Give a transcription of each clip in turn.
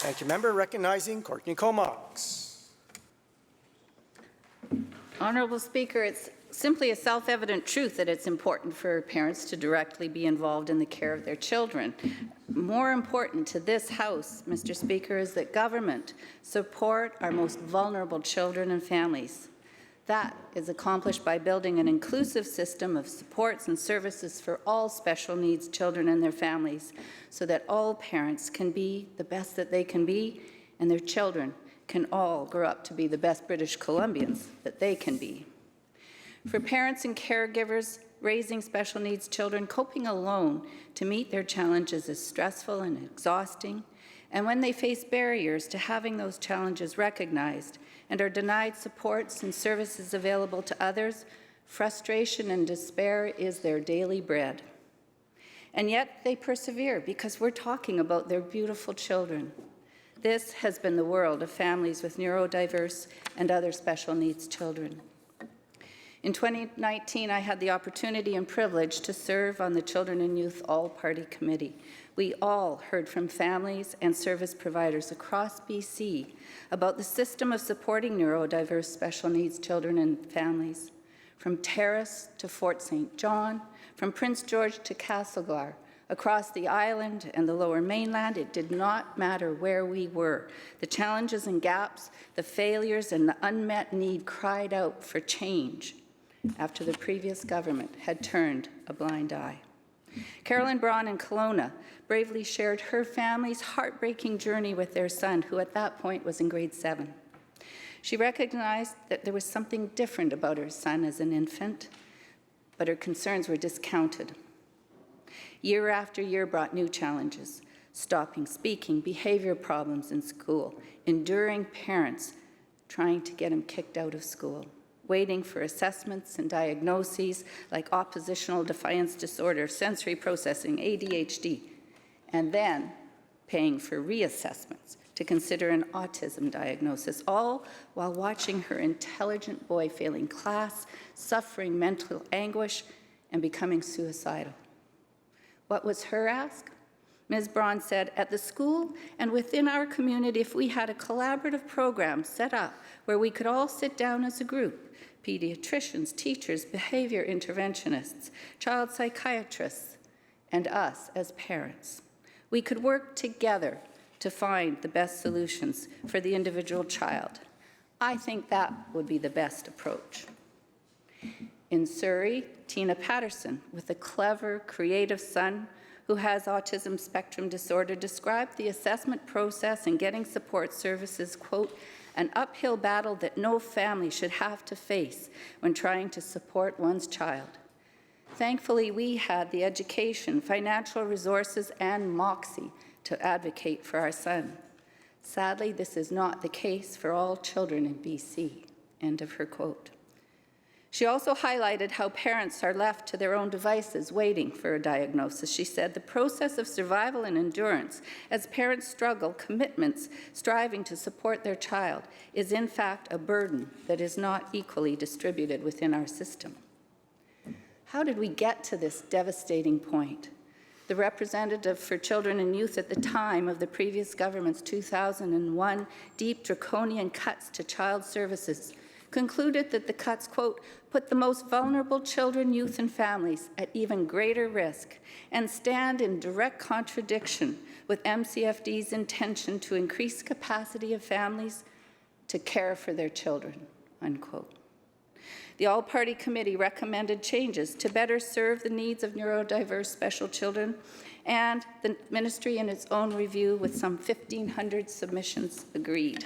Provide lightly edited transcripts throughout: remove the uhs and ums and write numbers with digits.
Thank you, member. Recognizing Courtney Comox. Honourable Speaker, it's simply a self-evident truth that it's important for parents to directly be involved in the care of their children. More important to this House, Mr. Speaker, is that government support our most vulnerable children and families. That is accomplished by building an inclusive system of supports and services for all special needs children and their families, so that all parents can be the best that they can be, and their children can all grow up to be the best British Columbians that they can be. For parents and caregivers raising special needs children, coping alone to meet their challenges is stressful and exhausting, and when they face barriers to having those challenges recognized and are denied supports and services available to others, frustration and despair is their daily bread. And yet they persevere because we're talking about their beautiful children. This has been the world of families with neurodiverse and other special needs children. In 2019, I had the opportunity and privilege to serve on the Children and Youth All-Party Committee. We all heard from families and service providers across BC about the system of supporting neurodiverse special needs children and families. From Terrace to Fort St. John, from Prince George to Castlegar, across the island and the Lower Mainland, it did not matter where we were. The challenges and gaps, the failures and the unmet need cried out for change after the previous government had turned a blind eye. Carolyn Braun in Kelowna bravely shared her family's heartbreaking journey with their son, who at that point was in grade 7. She recognized that there was something different about her son as an infant, but her concerns were discounted. Year after year brought new challenges: stopping speaking, behavior problems in school, enduring parents trying to get him kicked out of school, waiting for assessments and diagnoses like oppositional defiance disorder, sensory processing, ADHD, and then paying for reassessments to consider an autism diagnosis, all while watching her intelligent boy failing class, suffering mental anguish, and becoming suicidal. What was her ask? Ms. Braun said, at the school and within our community, if we had a collaborative program set up where we could all sit down as a group, pediatricians, teachers, behavior interventionists, child psychiatrists, and us as parents, we could work together to find the best solutions for the individual child. I think that would be the best approach. In Surrey, Tina Patterson, with a clever, creative son who has autism spectrum disorder, described the assessment process and getting support services, quote, an uphill battle that no family should have to face when trying to support one's child. Thankfully, we had the education, financial resources, and moxie to advocate for our son. Sadly, this is not the case for all children in BC, end of her quote. She also highlighted how parents are left to their own devices waiting for a diagnosis. She said the process of survival and endurance as parents struggle, commitments, striving to support their child is in fact a burden that is not equally distributed within our system. How did we get to this devastating point? The representative for children and youth at the time of the previous government's 2001 deep draconian cuts to child services concluded that the cuts, quote, put the most vulnerable children, youth, and families at even greater risk and stand in direct contradiction with MCFD's intention to increase capacity of families to care for their children, unquote. The All-Party Committee recommended changes to better serve the needs of neurodiverse special children, and the ministry in its own review with some 1,500 submissions agreed.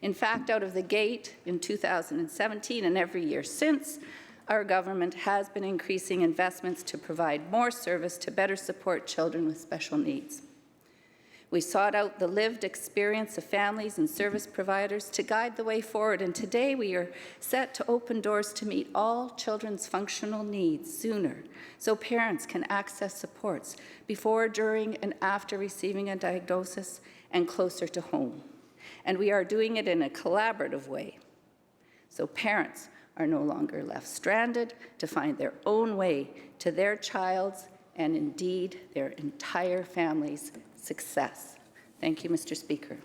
In fact, out of the gate in 2017 and every year since, our government has been increasing investments to provide more service to better support children with special needs. We sought out the lived experience of families and service providers to guide the way forward, and today we are set to open doors to meet all children's functional needs sooner, so parents can access supports before, during, and after receiving a diagnosis and closer to home. And we are doing it in a collaborative way, so parents are no longer left stranded to find their own way to their child's and indeed their entire family's success. Thank you, Mr. Speaker.